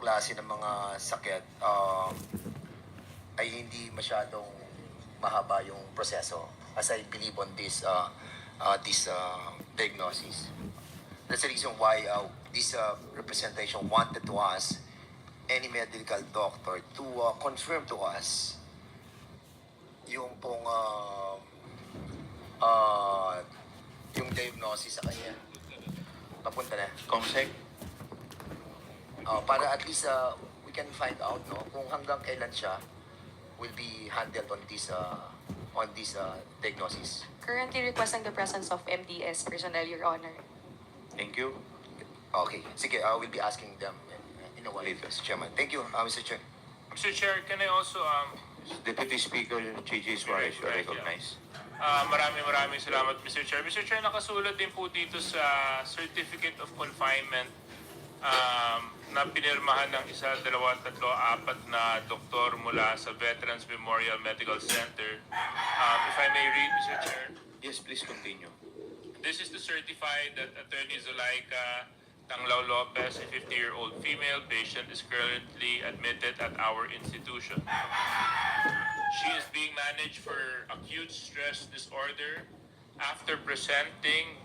klase ng mga sakit, ay hindi masyadong mahaba yung proseso, as I believe on this diagnosis. That's the reason why this representation wanted to ask any medical doctor to confirm to us yung pong yung diagnosis sa kanya. Papunta na. Comsec, Para at least we can find out no kung hanggang kailan siya will be handled on this diagnosis. Currently requesting the presence of MDS personnel, Your Honor. thank you. Okay, sige, we'll be asking them in a while, Mr. Chairman. Thank you, Mr. Chair. Mr. Chair, can I also Deputy Speaker J.J. Suarez, you Right, recognize. maraming salamat, Mr. Chair. Mr. Chair, nakasulat din po dito sa Certificate of Confinement na pinirmahan ng 1, 2, 3, 4 na doktor mula sa Veterans Memorial Medical Center. If I may read, Mr. Chair. Yes, please continue. This is to certify that Attorney Zulaika Tanglao Lopez, a 50-year-old female patient, is currently admitted at our institution. She is being managed for acute stress disorder after presenting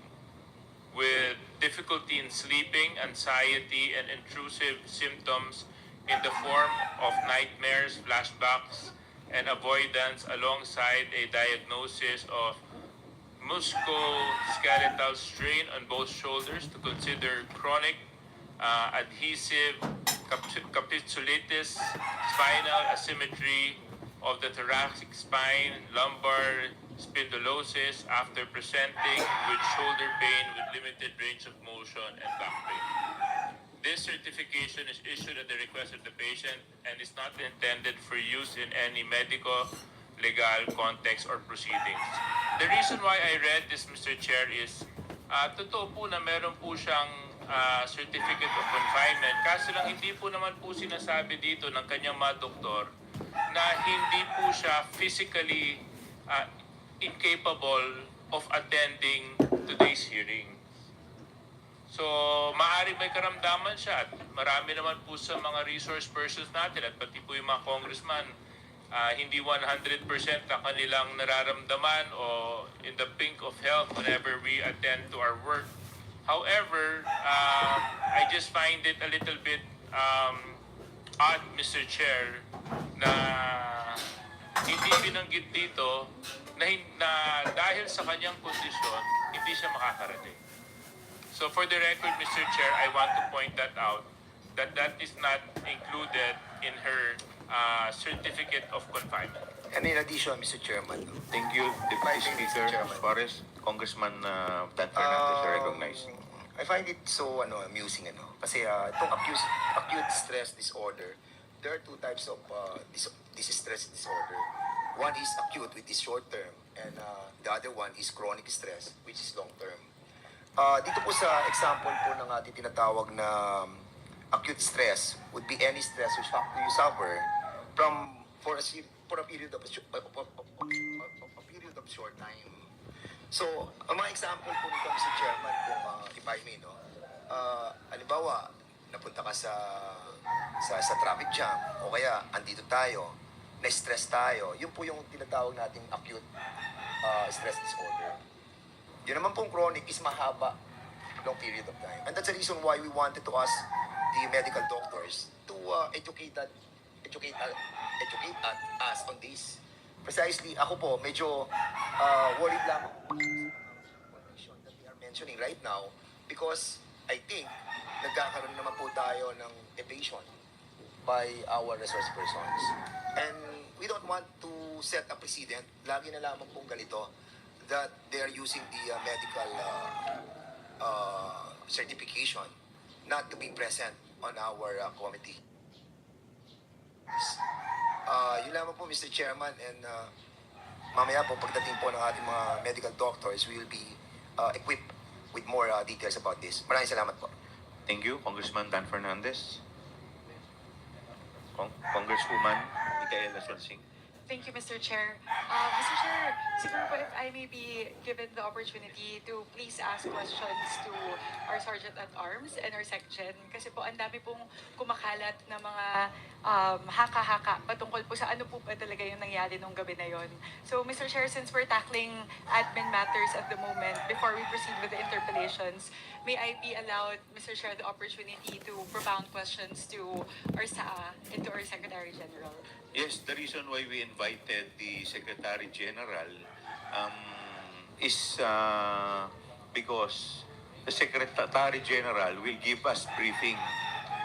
with difficulty in sleeping, anxiety, and intrusive symptoms in the form of nightmares, flashbacks, and avoidance, alongside a diagnosis of musculoskeletal strain on both shoulders, to consider chronic adhesive capsulitis, spinal asymmetry of the thoracic spine, lumbar spondylosis after presenting with shoulder pain with limited range of motion and back pain. This certification is issued at the request of the patient and is not intended for use in any medical, legal context or proceedings. The reason why I read this, Mr. Chair, is totoo po na meron po siyang certificate of confinement. Kaso lang hindi po naman po sinasabi dito ng kanyang mga doktor na hindi po siya physically incapable of attending today's hearing. So, maaaring may karamdaman siya at marami naman po sa mga resource persons natin at pati po yung mga congressman, hindi 100% ang kanilang nararamdaman o in the pink of health whenever we attend to our work. However, I just find it a little bit odd, Mr. Chair, na hindi binanggit dito na dahil sa kanyang kondisyon, hindi siya makakarating. So for the record, Mr. Chair, I want to point that out, that is not included in her certificate of confinement. And in addition, Mr. Chairman, Thank you, Deputy Speaker Suarez. Congressman Dan Fernandez, you recognize. I find it so amusing kasi itong acute stress disorder, there are two types of this stress disorder. One is acute, which is short term, and the other one is chronic stress, which is long term. Dito po sa example po ng ating tinatawag na acute stress would be any stress which you suffer for a period of short time. So, ang mga example po nito, Mr. Chairman, kung if I may, halimbawa, napunta ka sa traffic jam, o kaya andito tayo, na-stress tayo, yun po yung tinatawag nating acute stress disorder. Yun naman pong chronic is mahaba, long period of time. And that's the reason why we wanted to ask the medical doctors to educate us on this. Precisely, ako po, medyo worried lang ako sa condition that we are mentioning right now because I think nagkakaroon naman po tayo ng evasion by our resource persons. And we don't want to set a precedent, lagi na lamang pong ganito, that they are using the medical certification not to be present on our committee. Yun lamang po, Mr. Chairman, and mamaya po pagdating po ng ating mga medical doctors, we will be equipped with more details about this. Maraming salamat po. Thank you, Congressman Dan Fernandez. Congresswoman Micaela Sonsing. Thank you, Mr. Chair. Mr. Chair, siguro po if I may be given the opportunity to please ask questions to our Sergeant at Arms and our Section kasi po ang dami pong kumakalat na mga haka-haka patungkol po sa ano po ba talaga yung nangyari nung gabi na yon. So, Mr. Chair, since we're tackling admin matters at the moment, before we proceed with the interpellations, may I be allowed, Mr. Chair, the opportunity to propound questions to our SAA and to our Secretary General? Yes, the reason why we invited the Secretary General is because the Secretary General will give us briefing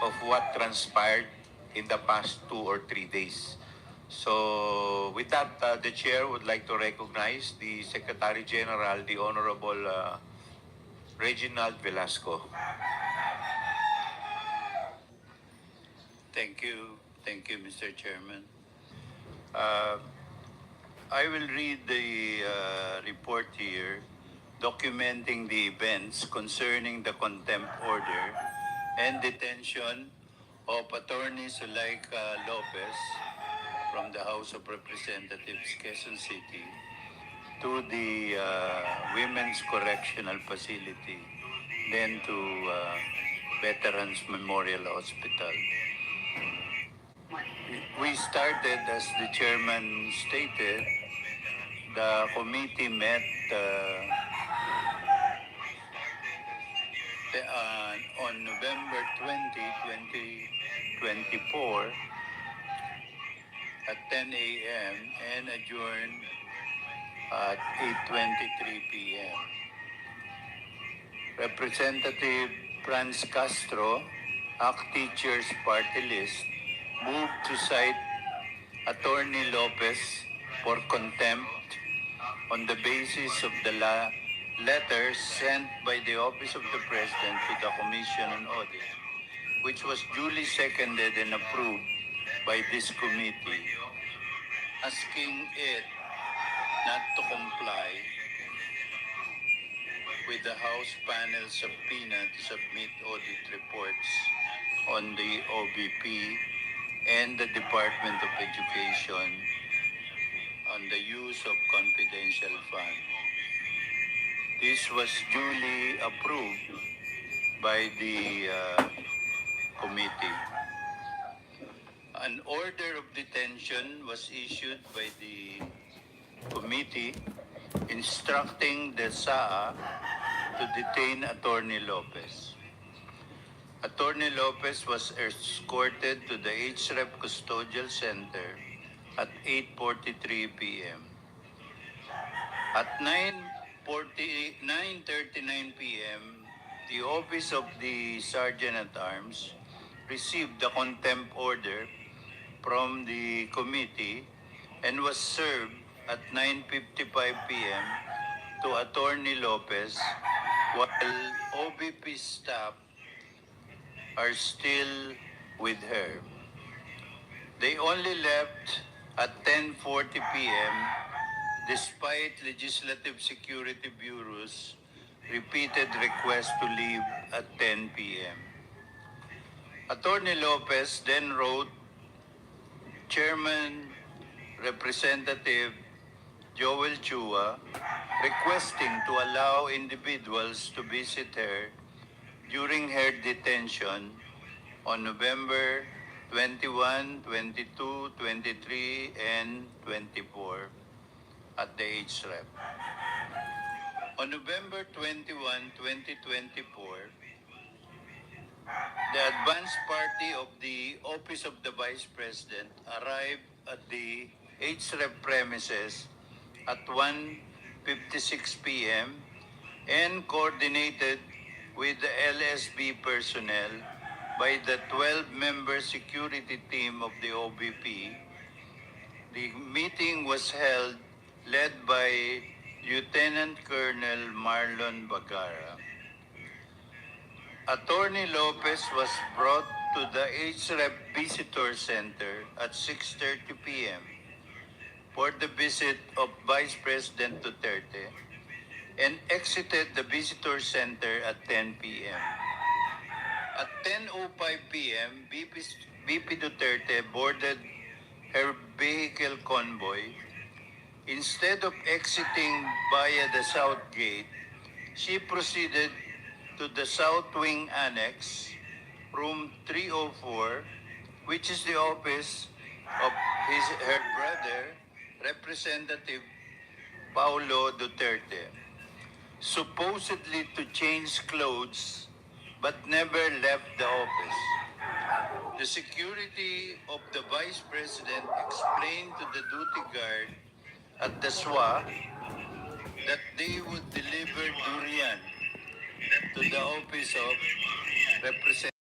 of what transpired in the past 2 or 3 days. So, with that, the Chair would like to recognize the Secretary General, the Honorable Reginald Velasco. Thank you, Mr. Chairman. I will read the report here documenting the events concerning the contempt order and detention of Attorney Zuleika Lopez from the House of Representatives, Quezon City, to the Women's Correctional Facility, then to Veterans Memorial Hospital. We started, as the chairman stated, the committee met on November 20, 2024 at 10 a.m. and adjourned at 8:23 p.m. Representative Franz Castro, ACT Teachers Party List, moved to cite Attorney Lopez for contempt on the basis of the letter sent by the Office of the President to the Commission on Audit, which was duly seconded and approved by this committee, asking it not to comply with the House panel subpoena to submit audit reports on the OBP and the Department of Education on the use of confidential funds. This was duly approved by the committee. An order of detention was issued by the committee instructing the SAA to detain Attorney Lopez. Attorney Lopez was escorted to the HREP Custodial Center at 8:43 p.m. At 9:39 p.m., the Office of the Sergeant at Arms received the contempt order from the committee and was served at 9:55 p.m. to Attorney Lopez while OBP staff are still with her. They only left at 10:40 p.m. despite Legislative Security Bureau's repeated request to leave at 10 p.m. Attorney Lopez then wrote Chairman Representative Joel Chua requesting to allow individuals to visit her during her detention on November 21, 22, 23, and 24 at the HREP. On November 21, 2024, the advance party of the Office of the Vice President arrived at the HREP premises at 1:56 p.m. and coordinated with the LSB personnel by the 12-member security team of the OBP. The meeting was held led by Lieutenant Colonel Marlon Bagara. Attorney Lopez was brought to the HREP Visitor Center at 6:30 p.m. for the visit of Vice President Duterte and exited the Visitor Center at 10 p.m. At 10:05 p.m., VP Duterte boarded her vehicle convoy, instead of exiting via the south gate, she proceeded to the South Wing Annex, room 304, which is the office of her brother, Representative Paulo Duterte, supposedly to change clothes but never left the office. The security of the Vice President explained to the duty guard at the SWA that they would deliver durian to the office of Representative